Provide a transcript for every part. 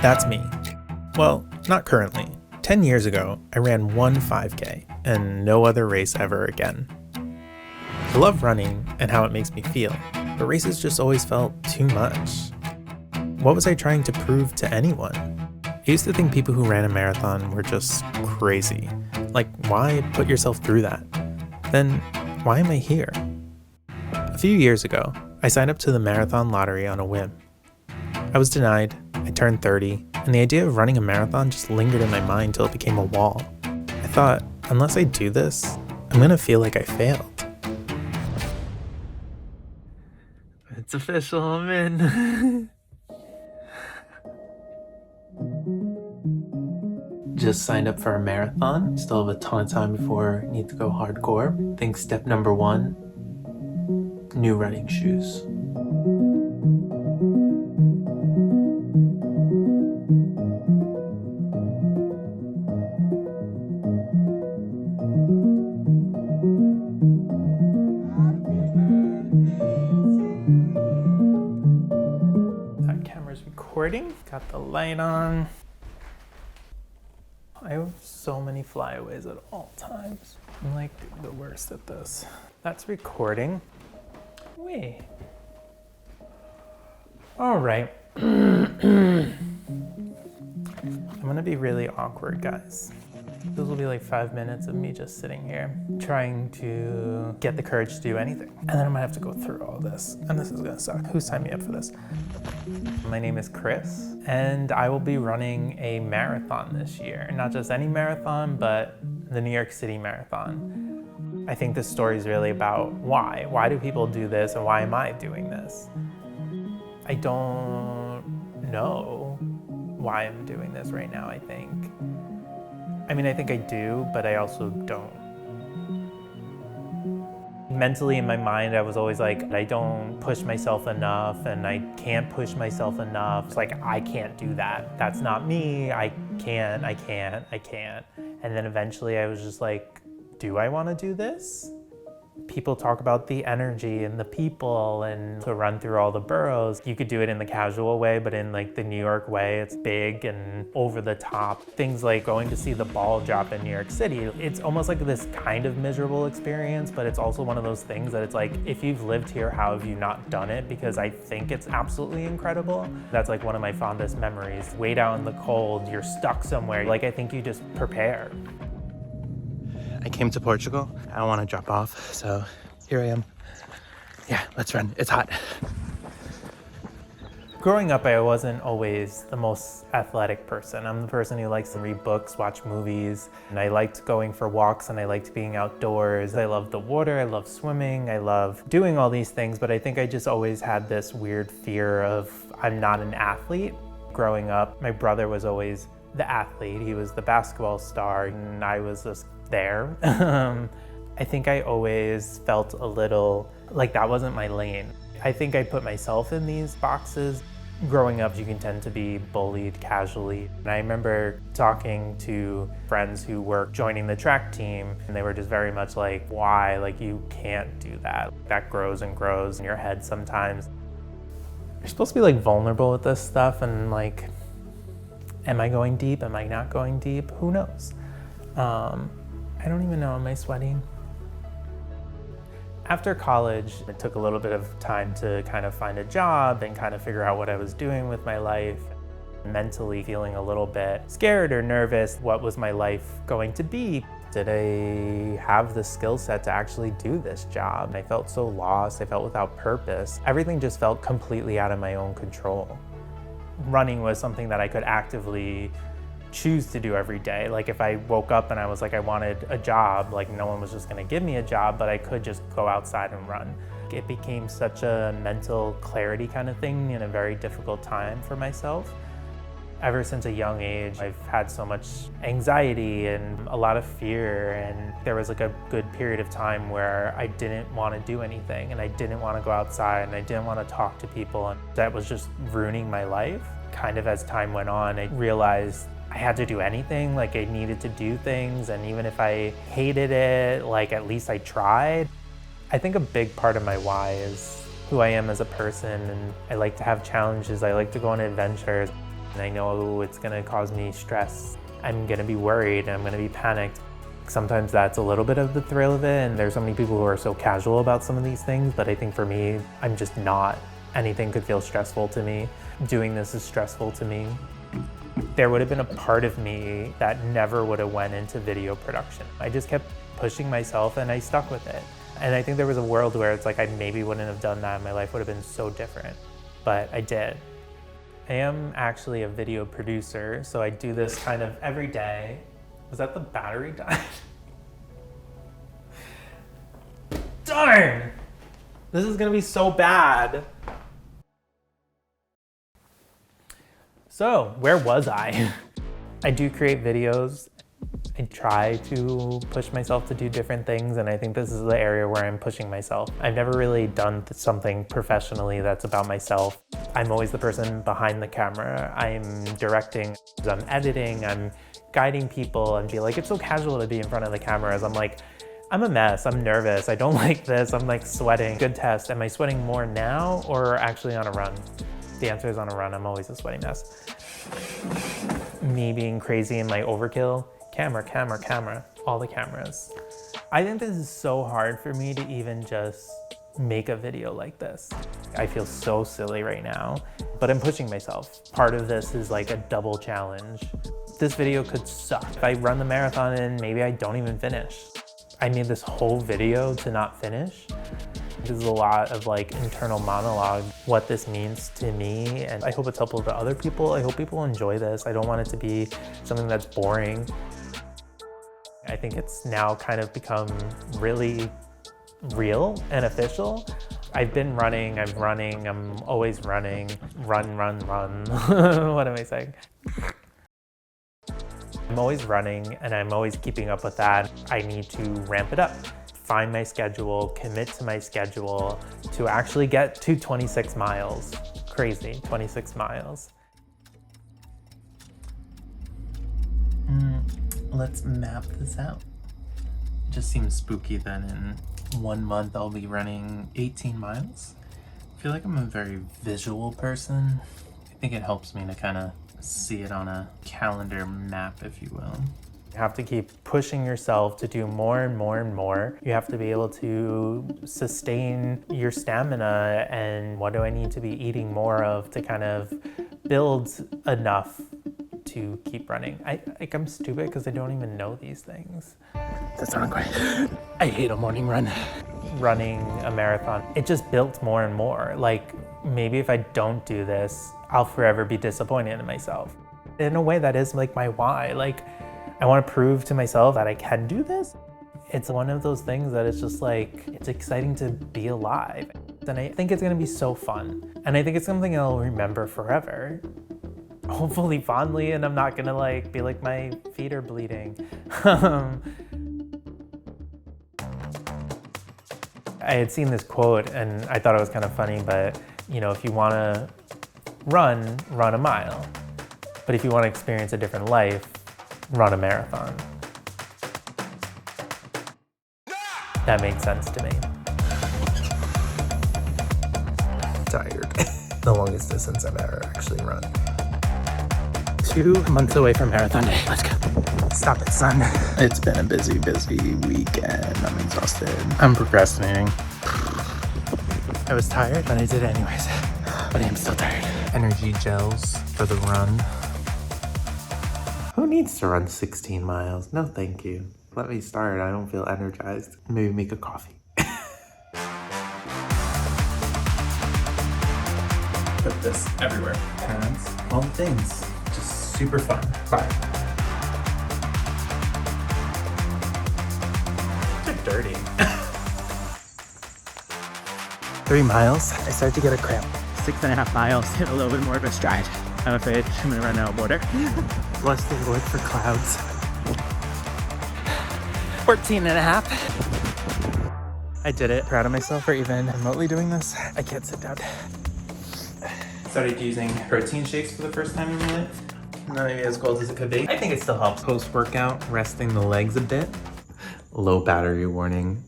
That's me. Well, not currently. 10 years ago, I ran one 5K and no other race ever again. I love running and how it makes me feel, but races just always felt too much. What was I trying to prove to anyone? I used to think people who ran a marathon were just crazy. Like, why put yourself through that? Then, why am I here? A few years ago, I signed up to the marathon lottery on a whim. I was denied, I turned 30, and the idea of running a marathon just lingered in my mind till it became a wall. I thought, unless I do this, I'm gonna feel like I failed. It's official, I'm in. Just signed up for a marathon. Still have a ton of time before I need to go hardcore. I think step number 1, new running shoes. That camera's recording. Got the light on. I have so many flyaways at all times. I'm like the worst at this. That's recording. Wait. All right. I'm gonna be really awkward, guys. This will be like 5 minutes of me just sitting here trying to get the courage to do anything. And then I might have to go through all this, and this is gonna suck. Who signed me up for this? My name is Chris, and I will be running a marathon this year. Not just any marathon, but the New York City Marathon. I think this story is really about why. Why do people do this, and why am I doing this? I don't know why I'm doing this right now, I think. I mean, I think I do, but I also don't. Mentally in my mind, I was always like, I don't push myself enough and I can't push myself enough. It's like, I can't do that. That's not me. I can't. And then eventually I was just like, do I want to do this? People talk about the energy and the people and to run through all the boroughs. You could do it in the casual way, but in like the New York way, it's big and over the top. Things like going to see the ball drop in New York City. It's almost like this kind of miserable experience, but it's also one of those things that it's like, if you've lived here, how have you not done it? Because I think it's absolutely incredible. That's like one of my fondest memories. Wait out in the cold, you're stuck somewhere. Like, I think you just prepare. I came to Portugal. I don't want to drop off, so here I am. Yeah, let's run. It's hot. Growing up, I wasn't always the most athletic person. I'm the person who likes to read books, watch movies, and I liked going for walks and I liked being outdoors. I love the water, I love swimming, I love doing all these things, but I think I just always had this weird fear of I'm not an athlete. Growing up, my brother was always the athlete. He was the basketball star, and I was just there. I think I always felt a little like that wasn't my lane. I think I put myself in these boxes. Growing up, you can tend to be bullied casually. And I remember talking to friends who were joining the track team, and they were just very much like, why? Like, you can't do that. That grows and grows in your head sometimes. You're supposed to be like vulnerable with this stuff, and like, am I going deep? Am I not going deep? Who knows? I don't even know, am I sweating? After college, it took a little bit of time to kind of find a job and kind of figure out what I was doing with my life. Mentally feeling a little bit scared or nervous. What was my life going to be? Did I have the skill set to actually do this job? I felt so lost, I felt without purpose. Everything just felt completely out of my own control. Running was something that I could actively choose to do every day. Like, if I woke up and I was like, I wanted a job, like no one was just gonna give me a job, but I could just go outside and run. It became such a mental clarity kind of thing in a very difficult time for myself. Ever since a young age, I've had so much anxiety and a lot of fear, and there was like a good period of time where I didn't want to do anything, and I didn't want to go outside, and I didn't want to talk to people, and that was just ruining my life. Kind of as time went on, I realized I had to do anything, like I needed to do things, and even if I hated it, like at least I tried. I think a big part of my why is who I am as a person, and I like to have challenges, I like to go on adventures. And I know it's gonna cause me stress. I'm gonna be worried and I'm gonna be panicked. Sometimes that's a little bit of the thrill of it, and there's so many people who are so casual about some of these things, but I think for me, I'm just not. Anything could feel stressful to me. Doing this is stressful to me. There would have been a part of me that never would have went into video production. I just kept pushing myself and I stuck with it. And I think there was a world where it's like I maybe wouldn't have done that. My life would have been so different, but I did. I am actually a video producer, so I do this kind of every day. Was that the battery died? Darn! This is gonna be so bad. So, where was I? I do create videos. I try to push myself to do different things, and I think this is the area where I'm pushing myself. I've never really done something professionally that's about myself. I'm always the person behind the camera. I'm directing, I'm editing, I'm guiding people, and be like, it's so casual to be in front of the cameras. I'm like, I'm a mess, I'm nervous, I don't like this, I'm like sweating. Good test, am I sweating more now or actually on a run? The answer is on a run. I'm always a sweaty mess. Me being crazy in my overkill, camera, all the cameras. I think this is so hard for me to even just make a video like this. I feel so silly right now, but I'm pushing myself. Part of this is like a double challenge. This video could suck. If I run the marathon and maybe I don't even finish. I made this whole video to not finish. There's a lot of like internal monologue, what this means to me, and I hope it's helpful to other people. I hope people enjoy this. I don't want it to be something that's boring. I think it's now kind of become really real and official. I've been running, I'm always running. Run. What am I saying? I'm always running and I'm always keeping up with that. I need to ramp it up. Find my schedule, commit to my schedule to actually get to 26 miles. Crazy, 26 miles. Let's map this out. It just seems spooky that in 1 month I'll be running 18 miles. I feel like I'm a very visual person. I think it helps me to kind of see it on a calendar map, if you will. You have to keep pushing yourself to do more and more and more. You have to be able to sustain your stamina and what do I need to be eating more of to kind of build enough to keep running. I'm stupid because I don't even know these things. That's not great. I hate a morning run. Running a marathon, it just built more and more. Like maybe if I don't do this, I'll forever be disappointed in myself. In a way that is like my why. Like I want to prove to myself that I can do this. It's one of those things that it's just like, it's exciting to be alive. And I think it's going to be so fun. And I think it's something I'll remember forever. Hopefully fondly, and I'm not going to like be like my feet are bleeding. I had seen this quote and I thought it was kind of funny, but you know, if you want to run a mile. But if you want to experience a different life, run a marathon. That made sense to me. Tired. The longest distance I've ever actually run. 2 months away from marathon day. Let's go. Stop it, son. It's been a busy weekend. I'm exhausted. I'm procrastinating. I was tired, but I did it anyways. But I'm still tired. Energy gels for the run. Who needs to run 16 miles? No, thank you. Let me start. I don't feel energized. Maybe make a coffee. Put this everywhere. Pants, all the things. Just super fun. Bye. They're dirty. 3 miles. I start to get a cramp. 6.5 miles. Hit a little bit more of a stride. I'm afraid I'm gonna run out of water. Bless the Lord for clouds. 14.5. I did it. Proud of myself for even remotely doing this. I can't sit down. Started using protein shakes for the first time in my life. Not maybe as cold as it could be. I think it still helps. Post-workout, resting the legs a bit. Low battery warning.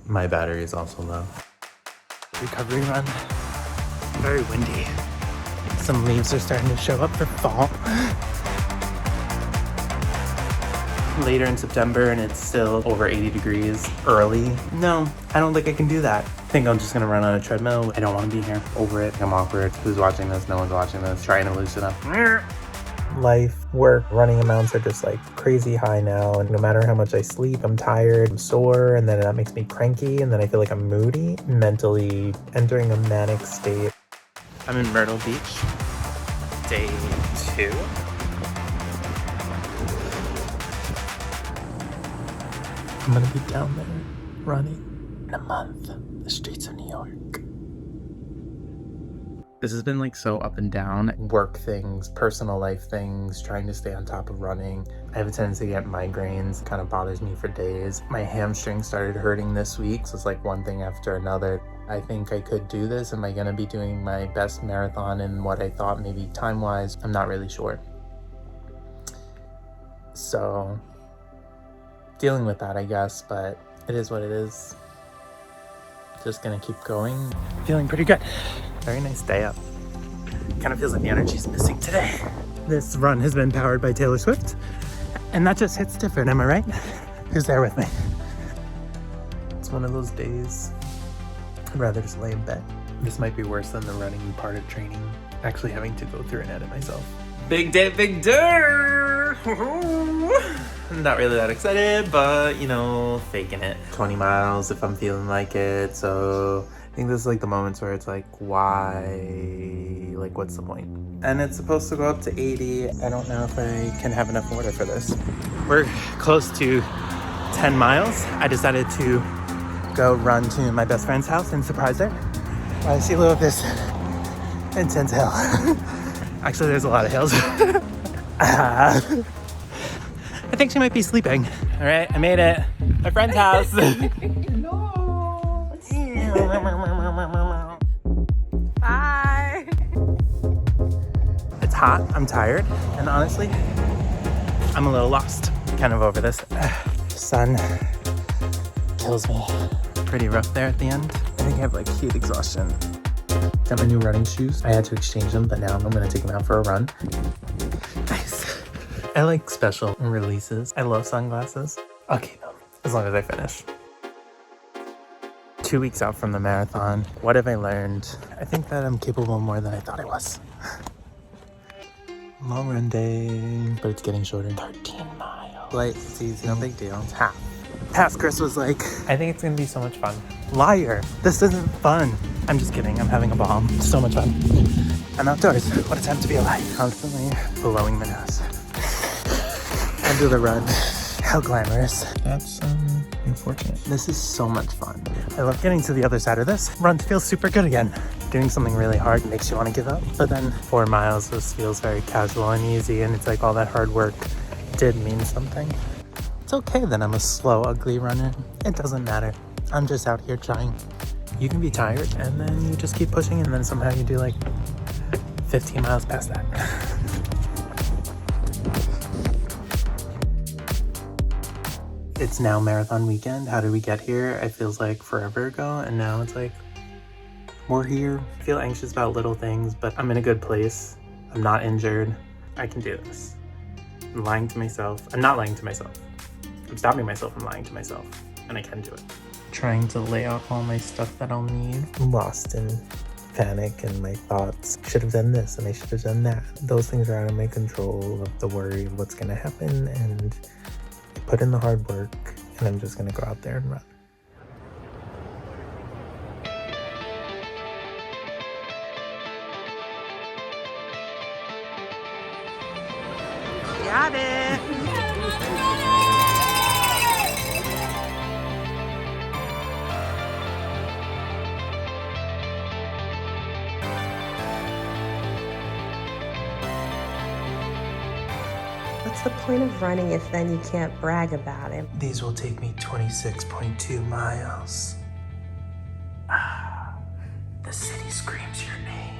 My battery is also low. Recovery run. Very windy. Some leaves are starting to show up for fall. Later in September and it's still over 80 degrees early. No, I don't think I can do that. I think I'm just gonna run on a treadmill. I don't wanna be here. Over it. I'm awkward. Who's watching this? No one's watching this. Trying to loosen up. Life, work, running amounts are just like crazy high now. And no matter how much I sleep, I'm tired, I'm sore, and then that makes me cranky. And then I feel like I'm moody, mentally entering a manic state. I'm in Myrtle Beach, day 2. I'm gonna be down there running in a month, the streets of New York. This has been like so up and down. Work things, personal life things, trying to stay on top of running. I have a tendency to get migraines. It kind of bothers me for days. My hamstring started hurting this week, so it's like one thing after another. I think I could do this. Am I gonna be doing my best marathon in what I thought maybe time-wise? I'm not really sure. So, dealing with that, I guess, but it is what it is. Just gonna keep going. Feeling pretty good. Very nice day up. Kind of feels like the energy's missing today. This run has been powered by Taylor Swift, and that just hits different, am I right? Who's there with me? It's one of those days I'd rather just lay in bed. This might be worse than the running part of training, actually having to go through and edit myself. Big day, big day! Not really that excited, but you know, faking it. 20 miles if I'm feeling like it, so I think this is like the moments where it's like, why? Like, what's the point? And it's supposed to go up to 80. I don't know if I can have enough water for this. We're close to 10 miles. I decided to go run to my best friend's house and surprise her. I see a little of this intense hill. Actually, there's a lot of hills. I think she might be sleeping. All right, I made it. My friend's house. Hello. Bye. It's hot, I'm tired, and honestly, I'm a little lost. Kind of over this. Sun kills me. Pretty rough there at the end. I think I have like heat exhaustion. Got my new running shoes. I had to exchange them, but now I'm gonna take them out for a run. Nice. I like special releases. I love sunglasses. I'll keep them as long as I finish. 2 weeks out from the marathon. What have I learned? I think that I'm capable more than I thought I was. Long run day, but it's getting shorter. 13 miles. Light, it's easy, no big deal. It's half. Past Chris was like, I think it's gonna be so much fun. Liar, this isn't fun. I'm just kidding, I'm having a ball. So much fun. I'm outdoors, what a time to be alive. Constantly blowing the nose. End of the run. How glamorous. That's unfortunate. This is so much fun. I love getting to the other side of this. Run feels super good again. Doing something really hard makes you want to give up. But then 4 miles just feels very casual and easy, and it's like all that hard work did mean something. It's okay that I'm a slow, ugly runner. It doesn't matter. I'm just out here trying. You can be tired and then you just keep pushing and then somehow you do like 15 miles past that. It's now marathon weekend. How did we get here? It feels like forever ago, and now it's like, we're here. I feel anxious about little things, but I'm in a good place. I'm not injured. I can do this. I'm lying to myself. I'm not lying to myself. I'm stopping myself from lying to myself, and I can do it. Trying to lay out all my stuff that I'll need. I'm lost in panic and my thoughts. Should have done this and I should have done that. Those things are out of my control, of the worry of what's gonna happen, and I put in the hard work, and I'm just gonna go out there and run. Got it. What's the point of running if then you can't brag about it? These will take me 26.2 miles. The city screams your name.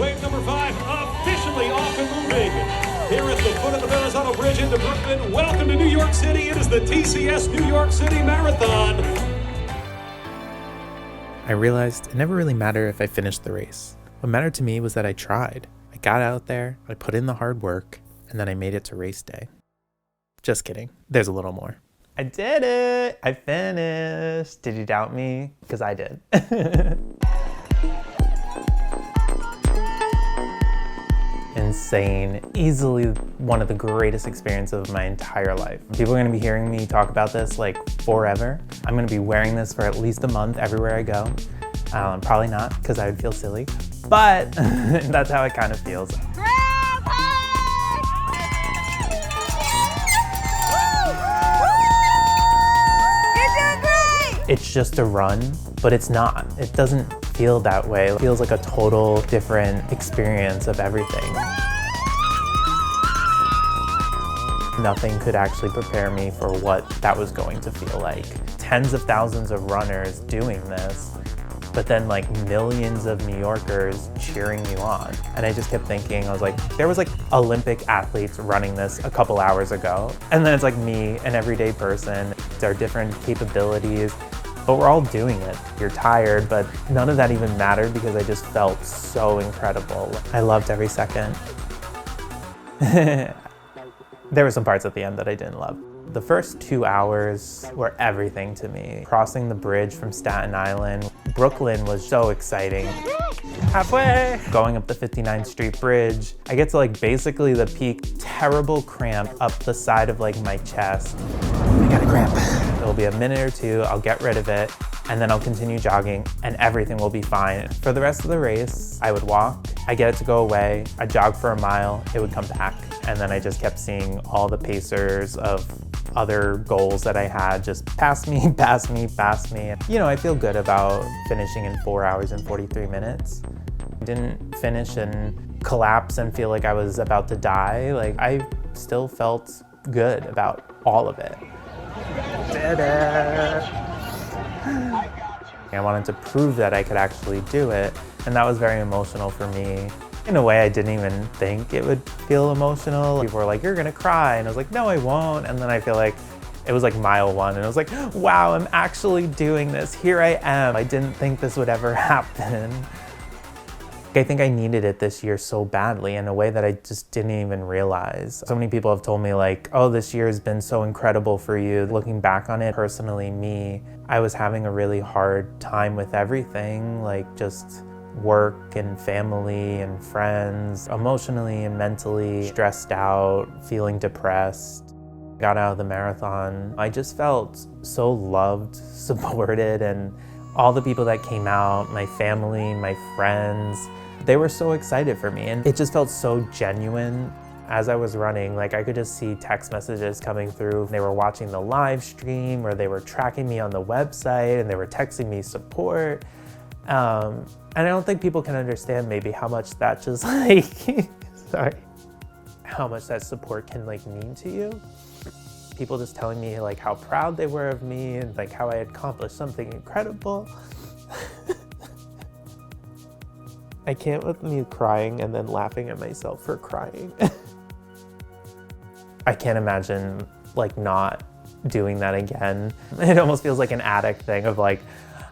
Wave number 5 officially off and moving. Here at the foot of the Verrazano Bridge into Brooklyn. Welcome to New York City. It is the TCS New York City Marathon. I realized it never really mattered if I finished the race. What mattered to me was that I tried. I got out there, I put in the hard work, and then I made it to race day. Just kidding. There's a little more. I did it! I finished! Did you doubt me? Because I did. Insane. Easily one of the greatest experiences of my entire life. People are going to be hearing me talk about this like forever. I'm going to be wearing this for at least a month everywhere I go. Probably not, because I would feel silly. But that's how it kind of feels. It's just a run, but it's not. It doesn't feel that way. It feels like a total different experience of everything. Nothing could actually prepare me for what that was going to feel like. Tens of thousands of runners doing this, but then like millions of New Yorkers cheering you on. And I just kept thinking, I was like, there was like Olympic athletes running this a couple hours ago. And then it's like me, an everyday person. There are different capabilities, but we're all doing it. You're tired, but none of that even mattered because I just felt so incredible. I loved every second. There were some parts at the end that I didn't love. The first 2 hours were everything to me. Crossing the bridge from Staten Island, Brooklyn was so exciting. Halfway! Going up the 59th Street Bridge, I get to like basically the peak, terrible cramp up the side of like my chest. I got a cramp. It'll be a minute or two, I'll get rid of it, and then I'll continue jogging and everything will be fine. For the rest of the race, I would walk, I get it to go away, I'd jog for a mile, it would come back. And then I just kept seeing all the pacers of other goals that I had just pass me, pass me, pass me. You know, I feel good about finishing in 4 hours and 43 minutes. I didn't finish and collapse and feel like I was about to die. Like, I still felt good about all of it. I wanted to prove that I could actually do it, and that was very emotional for me. In a way, I didn't even think it would feel emotional. People were like, you're gonna cry, and I was like, no, I won't. And then I feel like it was like mile 1, and I was like, wow, I'm actually doing this. Here I am. I didn't think this would ever happen. I think I needed it this year so badly in a way that I just didn't even realize. So many people have told me like, oh, this year has been so incredible for you. Looking back on it, personally me, I was having a really hard time with everything, like just work and family and friends, emotionally and mentally stressed out, feeling depressed. Got out of the marathon. I just felt so loved, supported, and all the people that came out, my family, my friends, they were so excited for me, and it just felt so genuine. As I was running, like I could just see text messages coming through. They were watching the live stream, or they were tracking me on the website, and they were texting me support. And I don't think people can understand maybe how much that just like, sorry, how much that support can like mean to you. People just telling me like how proud they were of me and like how I had accomplished something incredible. I can't with me crying and then laughing at myself for crying. I can't imagine like not doing that again. It almost feels like an addict thing of like,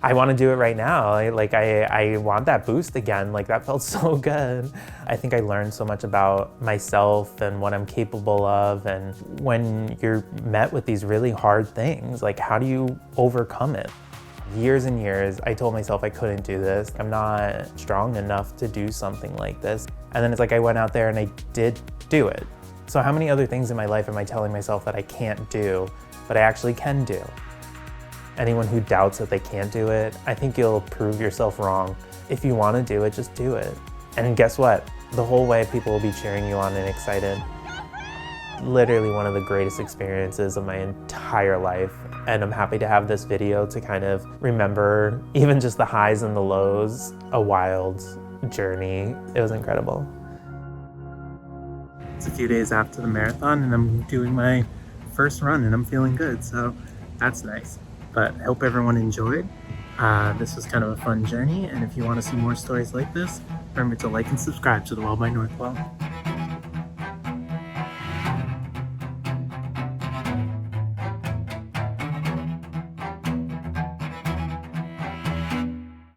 I want to do it right now. I want that boost again. Like that felt so good. I think I learned so much about myself and what I'm capable of. And when you're met with these really hard things, like how do you overcome it? Years and years, I told myself I couldn't do this. I'm not strong enough to do something like this. And then it's like I went out there and I did do it. So how many other things in my life am I telling myself that I can't do, but I actually can do? Anyone who doubts that they can't do it, I think you'll prove yourself wrong. If you want to do it, just do it. And guess what? The whole way people will be cheering you on and excited. Literally one of the greatest experiences of my entire life. And I'm happy to have this video to kind of remember even just the highs and the lows, a wild journey. It was incredible. It's a few days after the marathon and I'm doing my first run and I'm feeling good, so that's nice. But I hope everyone enjoyed. This was kind of a fun journey, and if you want to see more stories like this, remember to like and subscribe to The Well by Northwell.